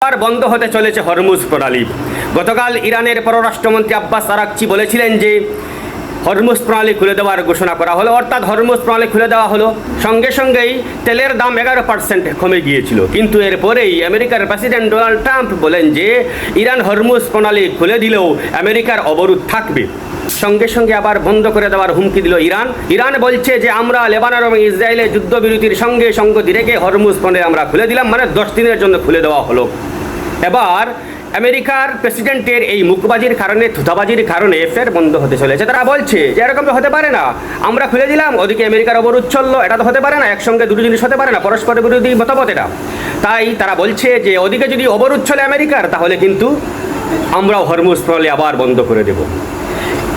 আর বন্ধ হতে চলেছে হরমুজ প্রণালী। গতকাল ইরানের পররাষ্ট্রমন্ত্রী আব্বাস আরাকচি বলেছিলেন যে হরমুজ প্রণালী খুলে দেওয়ার ঘোষণা করা হলো, অর্থাৎ হরমুজ প্রণালী খুলে দেওয়া হলো। সঙ্গে সঙ্গেই তেলের দাম 11% কমে গিয়েছিল। কিন্তু এরপরেই আমেরিকার প্রেসিডেন্ট ডোনাল্ড ট্রাম্প বলেন যে ইরান হরমুজ প্রণালী খুলে দিলেও আমেরিকার অবরোধ থাকবে। সঙ্গে সঙ্গে আবার বন্ধ করে দেওয়ার হুমকি দিল ইরান বলছে যে আমরা লেবানন এবং ইসরায়েলের যুদ্ধবিরতির সঙ্গে সঙ্গতি রেখে হরমুজ প্রণালী আমরা খুলে দিলাম, মানে 10 দিনের জন্য খুলে দেওয়া হলো। এবার আমেরিকার প্রেসিডেন্টের এই মুখবাজির কারণে, থুথাবাজির কারণে ফের বন্ধ হতে চলেছে। তারা বলছে যে এরকম তো হতে পারে না, আমরা খুলে দিলাম, ওদিকে আমেরিকার অবরোধ চললো, এটা তো হতে পারে না, একসঙ্গে দুটো জিনিস হতে পারে না, পরস্পর বিরোধী মতামত এটা। তাই তারা বলছে যে ওদিকে যদি অবরোধ চলে আমেরিকার, তাহলে কিন্তু আমরাও হরমুজ প্রণালী আবার বন্ধ করে দেব।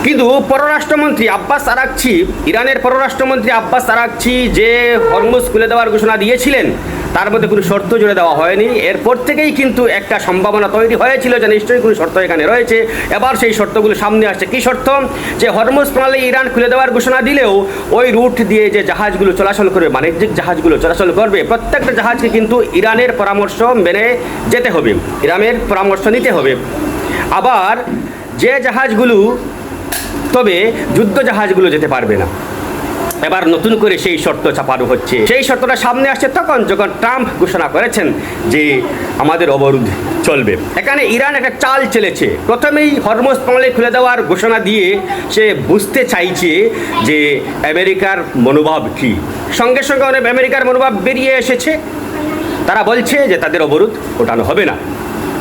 কিন্তু পররাষ্ট্রমন্ত্রী আব্বাস আরাকচি, ইরানের পররাষ্ট্রমন্ত্রী আব্বাস আরাকচি যে হরমুজ খুলে দেওয়ার ঘোষণা দিয়েছিলেন, তার মধ্যে কোনো শর্ত জুড়ে দেওয়া হয়নি। এরপর থেকেই কিন্তু একটা সম্ভাবনা তৈরি হয়েছিল যে নিশ্চয়ই কোনো শর্ত এখানে রয়েছে। এবার সেই শর্তগুলো সামনে আসছে। কী শর্ত? যে হরমুজ প্রণালী ইরান খুলে দেওয়ার ঘোষণা দিলেও ওই রুট দিয়ে যে জাহাজগুলো চলাচল করবে, বাণিজ্যিক জাহাজগুলো চলাচল করবে, প্রত্যেকটা জাহাজকে কিন্তু ইরানের পরামর্শ মেনে যেতে হবে, ইরানের পরামর্শ নিতে হবে। আবার যে জাহাজগুলো, তবে যুদ্ধ জাহাজগুলো যেতে পারবে না। এবার নতুন করে সেই শর্ত চাপানো হচ্ছে। সেই শর্তটা সামনে আসছে তখন যখন ট্রাম্প ঘোষণা করেছেন যে আমাদের অবরোধ চলবে। এখানে ইরান একটা চাল চেলেছে। প্রথমেই হরমুজ প্রণালী খুলে দেওয়ার ঘোষণা দিয়ে সে বুঝতে চাইছে যে আমেরিকার মনোভাব কী। সঙ্গে সঙ্গে অনেক আমেরিকার মনোভাব বেরিয়ে এসেছে। তারা বলছে যে তাদের অবরোধ ওঠানো হবে না,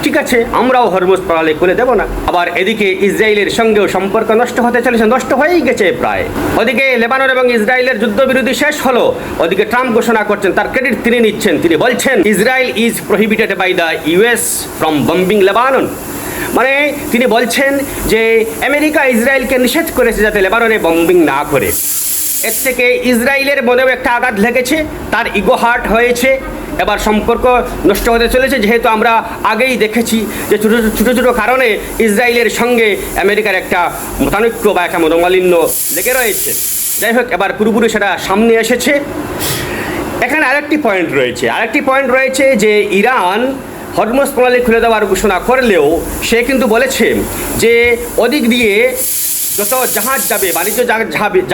ঠিক আছে, আমরাও হরমুজ প্রণালী খুলে দেব না। আবার এদিকে ইসরায়েলের সঙ্গেও সম্পর্ক নষ্ট হতে চলেছে, নষ্ট হয়েই গেছে প্রায়। ওদিকে লেবানন এবং ইসরায়েলের যুদ্ধবিরতি শেষ হলো, ওদিকে ট্রাম্প ঘোষণা করছেন, তার ক্রেডিট তিনি নিচ্ছেন। তিনি বলছেন Israel is prohibited by the US from bombing Lebanon. মানে তিনি বলছেন যে আমেরিকা ইসরায়েলকে নিষেধ করেছে যাতে লেবাননে বম্বিং না করে। এর থেকে ইসরায়েলের মনেও একটা আঘাত লেগেছে, তার ইগো হার্ট হয়েছে। এবার সম্পর্ক নষ্ট হতে চলেছে, যেহেতু আমরা আগেই দেখেছি যে ছোটো ছোটো কারণে ইসরায়েলের সঙ্গে আমেরিকার একটা মতানৈক্য বা একটা মনোমালিন্য লেগে রয়েছে। যাই হোক, এবার পুরোপুরি সেটা সামনে এসেছে। এখানে আরেকটি পয়েন্ট রয়েছে যে ইরান হরমুজ প্রণালী খুলে দেওয়ার ঘোষণা করলেও সে কিন্তু বলেছে যে ওদিক দিয়ে যত জাহাজ যাবে, বাণিজ্য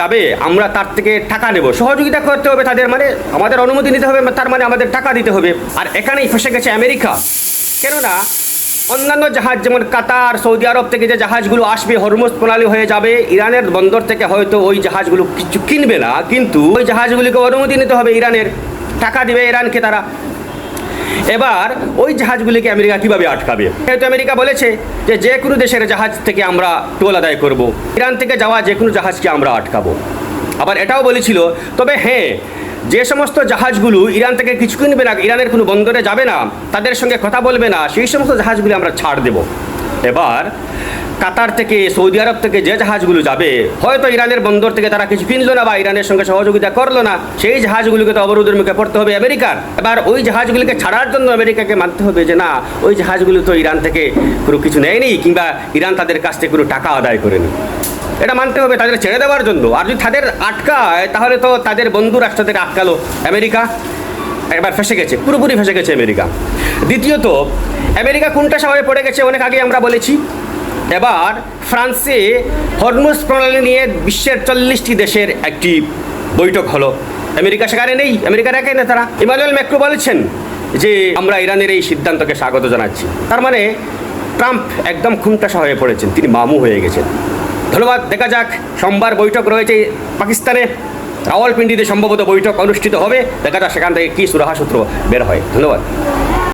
যাবে, আমরা তার থেকে টাকা নেব, সহযোগিতা করতে হবে তাদের, মানে আমাদের অনুমতি নিতে হবে, তার মানে আমাদের টাকা দিতে হবে। আর এখানেই ফেসে গেছে আমেরিকা। কেননা অন্যান্য জাহাজ যেমন কাতার, সৌদি আরব থেকে যে জাহাজগুলো আসবে, হরমুজ প্রণালী হয়ে যাবে, ইরানের বন্দর থেকে হয়তো ওই জাহাজগুলো কিছু কিনবে না, কিন্তু ওই জাহাজগুলিকে অনুমতি নিতে হবে ইরানের, টাকা দিবে ইরানকে তারা। এবার ওই জাহাজগুলিকে আমেরিকা কীভাবে আটকাবে? যেহেতু আমেরিকা বলেছে যে যে কোনো দেশের জাহাজ থেকে আমরা টোল আদায় করব, ইরান থেকে যাওয়া যে কোনো জাহাজকে আমরা আটকাবো। আবার এটাও বলেছিল, তবে হ্যাঁ, যে সমস্ত জাহাজগুলো ইরান থেকে কিছু কিনবে না, ইরানের কোনো বন্দরে যাবে না, তাদের সঙ্গে কথা বলবে না, সেই সমস্ত জাহাজগুলি আমরা ছাড় দেব। এবার কাতার থেকে, সৌদি আরব থেকে যে জাহাজগুলো যাবে, হয়তো ইরানের বন্দর থেকে তারা কিছু কিনলো না বা ইরানের সঙ্গে সহযোগিতা করলো না, সেই জাহাজগুলিকে তো অবরোধের মুখে পড়তে হবে আমেরিকার। এবার ওই জাহাজগুলিকে ছাড়ার জন্য আমেরিকাকে মানতে হবে যে না, ওই জাহাজগুলো তো ইরান থেকে কোনো কিছু নেয়নি, কিংবা ইরান তাদের কাছ থেকে কোনো টাকা আদায় করেনি, এটা মানতে হবে তাদের ছেড়ে দেওয়ার জন্য। আর যদি তাদের আটকায়, তাহলে তো তাদের বন্ধু রাষ্ট্র থেকে আটকালো আমেরিকা। এবার ফেসে গেছে, পুরোপুরি ফেসে গেছে আমেরিকা। দ্বিতীয়ত, আমেরিকা কোনটা সবাই পড়ে গেছে অনেক আগে আমরা বলেছি। এবার ফ্রান্সে হরমুজ প্রণালী নিয়ে বিশ্বের 40টি দেশের একটি বৈঠক হলো, আমেরিকা সেখানে নেই, আমেরিকার একাই না তারা। ইমানুয়েল ম্যাক্রো বলেছেন যে আমরা ইরানের এই সিদ্ধান্তকে স্বাগত জানাচ্ছি। তার মানে ট্রাম্প একদম খুনটাসা হয়ে পড়েছেন, তিনি মামু হয়ে গেছেন। ধন্যবাদ। দেখা যাক, সোমবার বৈঠক রয়েছে পাকিস্তানে, রাওয়ালপিন্ডিতে সম্ভবত বৈঠক অনুষ্ঠিত হবে। দেখা যাক সেখান থেকে কী সুরাহা সূত্র বের হয়। ধন্যবাদ।